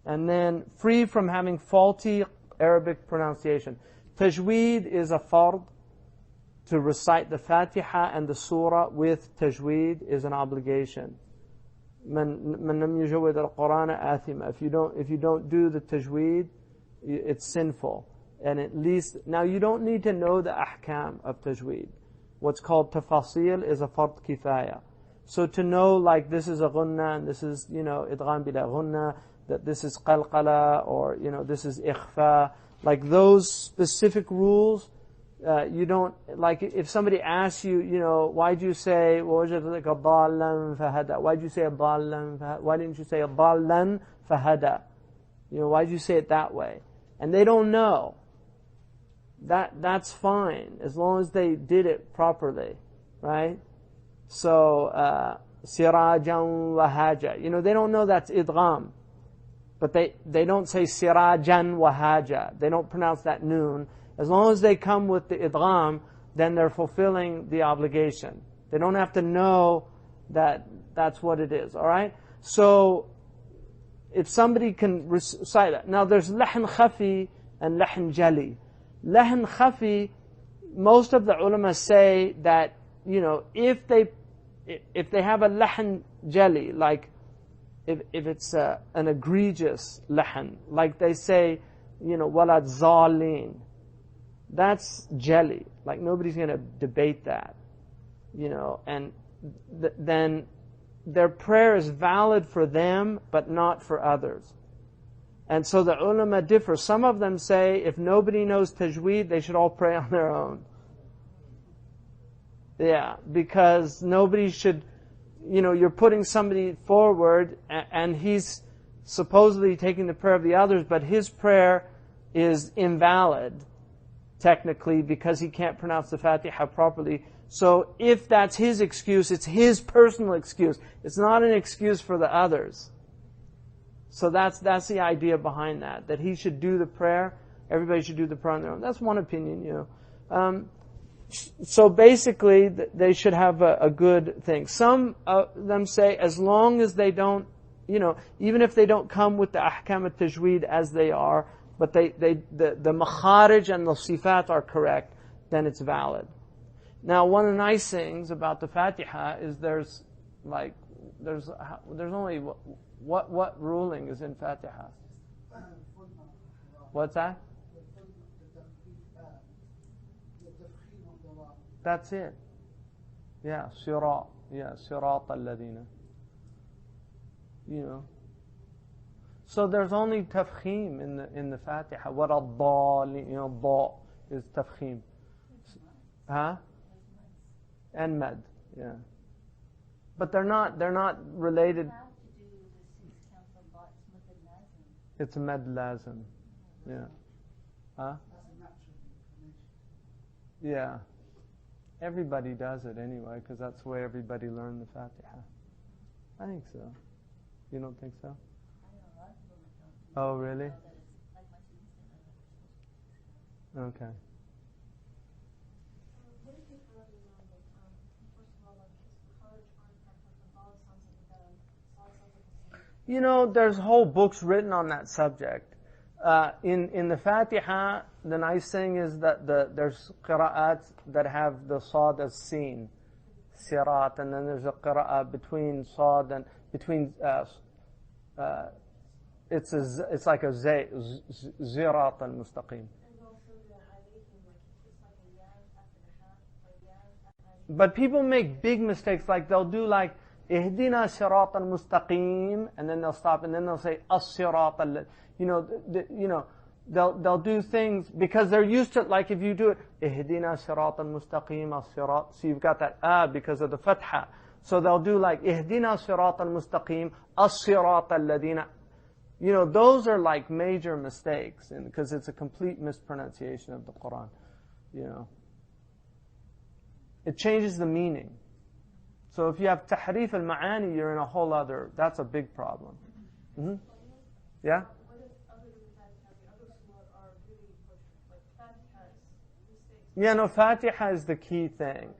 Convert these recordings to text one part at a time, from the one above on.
And then free from having faulty Arabic pronunciation. Tajweed is a fard. To recite the Fatiha and the Surah with Tajweed is an obligation. من لم يجود القرآن آثم. If you don't do the Tajweed, it's sinful. And at least, now you don't need to know the ahkam of Tajweed. What's called tafasil is a fard kifaya. So to know like this is a ghunna and this is, idgham bila ghunna, that this is qalqala or, this is ikhfa, like those specific rules, you don't, like if somebody asks you, why'd you say, وَوَجَدَكَ ضَالًّا فَهَدَى? Why'd you say ضَالًّا فَهَدَى? Why didn't you say ضَالًّا فَهَدَى? Why'd you say it that way? And they don't know. That's fine, as long as they did it properly, right? So, sirajan wahaja. They don't know that's idgham. But they don't say sirajan wahaja. They don't pronounce that noon. As long as they come with the idgham, then they're fulfilling the obligation. They don't have to know that that's what it is, alright? So, if somebody can recite that. Now there's lahn khafi and lahn jali. Lahn khafi, most of the ulama say that, if they have a lahn jali, like if it's an egregious lahn, like they say, walad zalin, that's jali. Like nobody's going to debate that, and then their prayer is valid for them, but not for others. And so the ulama differ. Some of them say if nobody knows tajweed, they should all pray on their own. Yeah, because nobody should, you're putting somebody forward and he's supposedly taking the prayer of the others, but his prayer is invalid, technically, because he can't pronounce the Fatiha properly. So if that's his excuse, it's his personal excuse. It's not an excuse for the others. So that's the idea behind that he should do the prayer. Everybody should do the prayer on their own. That's one opinion, So basically, they should have a good thing. Some of them say as long as they don't, even if they don't come with the ahkam al-tajweed as they are, but the makharij and the sifat are correct, then it's valid. Now, one of the nice things about the Fatiha is there's only what ruling is in Fatiha? What's that? That's it. Yeah, sirat. Yeah, sirat al-ladina. So there's only tafkhim in the Fatiha. What ad-dali, da is tafkhim. Huh? And mad. Yeah. But they're not related. It's mad lazim. Yeah. Huh? Yeah. Everybody does it anyway, because that's the way everybody learned the Fatiha. I think so. You don't think so? Oh, really? Okay. There's whole books written on that subject. In the Fatiha, the nice thing is that there's qira'at that have the sad as seen, sirat, and then there's a qira'at between sad and between. It's like a zirat al-mustaqim. But people make big mistakes, like they'll do like ihdina sirat al-mustaqim, and then they'll stop, and then they'll say as-sirat al. They'll do things because they're used to it. Like if you do it, ihdina sirat al-mustaqim as-sirat. So you've got that because of the fatha. So they'll do like ihdina sirat al-mustaqim as-sirat al-ladina. Those are like major mistakes, because it's a complete mispronunciation of the Quran. It changes the meaning. So if you have tahrif al-ma'ani, you're in a whole other. That's a big problem. Mm-hmm. Yeah. Yeah, no, Fatiha is the key thing,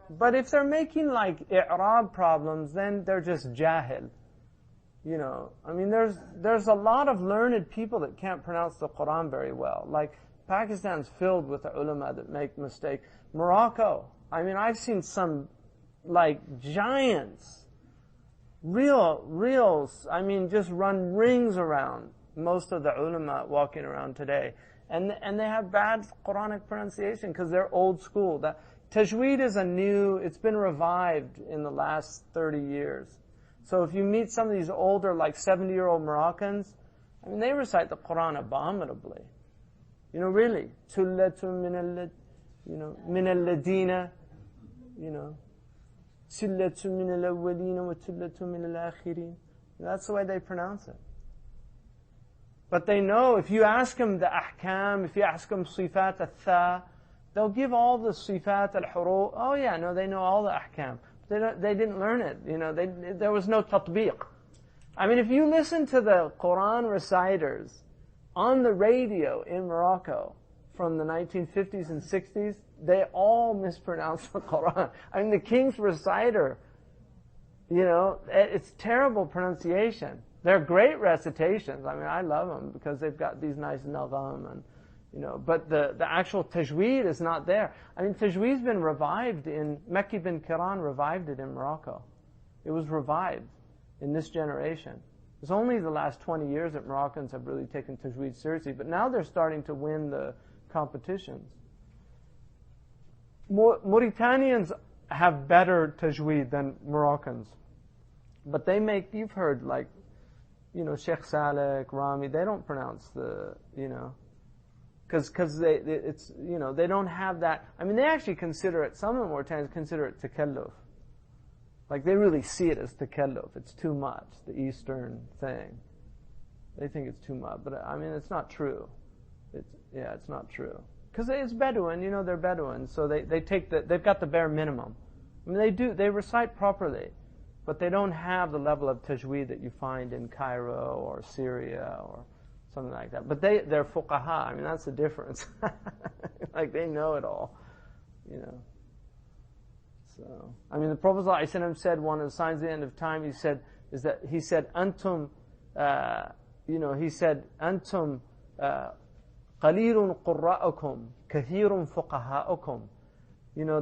But if they're making like i'rab problems, then they're just jahil. You know, I mean, there's a lot of learned people that can't pronounce the Quran very well. Like, Pakistan's filled with the ulama that make mistakes. Morocco, I mean, I've seen some, like, giants, I mean, just run rings around most of the ulama walking around today. And they have bad Quranic pronunciation because they're old school. That Tajweed is it's been revived in the last 30 years. So if you meet some of these older, like 70-year-old Moroccans, I mean, they recite the Quran abominably. You know, really. Tullatun min al-ladina, you know. Tullatun min al-awwalina wa tullatun min al-akhirin. That's the way they pronounce it. But they know, if you ask them the ahkam, if you ask them sifat al-tha, they'll give all the sifat al-huruf. Oh yeah, no, they know all the ahkam. They didn't learn it, you know, there was no tatbiq. I mean, if you listen to the Quran reciters on the radio in Morocco from the 1950s and 60s, they all mispronounce the Quran. I mean, the king's reciter, you know, it's terrible pronunciation. They're great recitations. I mean, I love them because they've got these nice nagam and, you know, but the actual tajweed is not there. I mean, tajweed's been revived Mekki bin Kiran revived it in Morocco. It was revived in this generation. It's only the last 20 years that Moroccans have really taken tajweed seriously, but now they're starting to win the competitions. Mauritanians have better tajweed than Moroccans. But they you've heard, like, you know, Sheikh Saleh, Rami, they don't pronounce the, you know, because it's, you know, they don't have that. I mean, they actually consider it, some of the Mauritanians consider it takalluf. Like, they really see it as takalluf. It's too much, the Eastern thing. They think it's too much. But, I mean, it's not true. It's not true. Because it's Bedouin, you know, they're Bedouin, so they've got the bare minimum. I mean, they recite properly, but they don't have the level of tajweed that you find in Cairo or Syria or something like that. But they're fuqaha. I mean, that's the difference. Like, they know it all, you know. So, I mean, the Prophet ﷺ said one of the signs of the end of time, he said, antum, you know, he said, antum qalilun qurra'ukum, kathirun fuqaha'ukum. You know,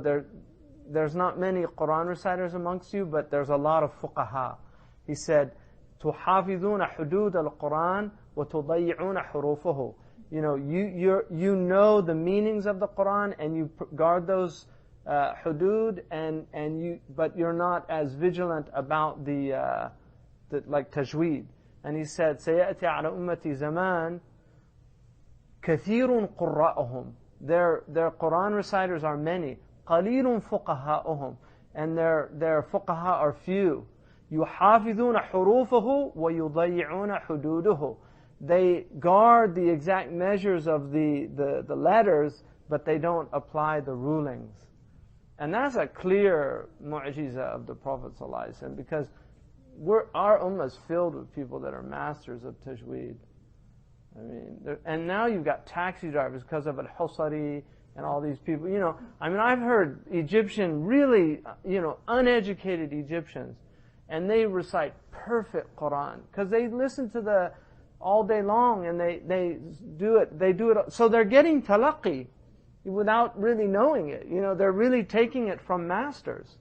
there's not many Quran reciters amongst you, but there's a lot of fuqaha. He said, تُحَافِظُونَ حُدُودَ الْقُرْآنِ وَتُضَيِّعُونَ حُرُوفَهُ. You know, you know the meanings of the Quran and you guard those hudud, but you're not as vigilant about the like tajweed. And he said, سَيَأْتِ عَلَى أُمَّتِي زَمَانٍ كَثِيرٌ قُرَّأُهُمْ. Their Quran reciters are many. قَلِيلٌ فُقَهَاؤُهُم. And their fuqaha are few. يُحَافِظُونَ حُرُوفَهُ وَيُضَيِّعُونَ حُدُودُهُ. They guard the exact measures of the letters, but they don't apply the rulings. And that's a clear mu'jiza of the Prophet ﷺ, because our ummah is filled with people that are masters of tajweed. I mean, and now you've got taxi drivers because of al-Husari and all these people. You know, I mean, I've heard Egyptian, really, you know, uneducated Egyptians, and they recite perfect Quran because they listen to all day long, and they do it. So they're getting talaqi without really knowing it. You know, they're really taking it from masters.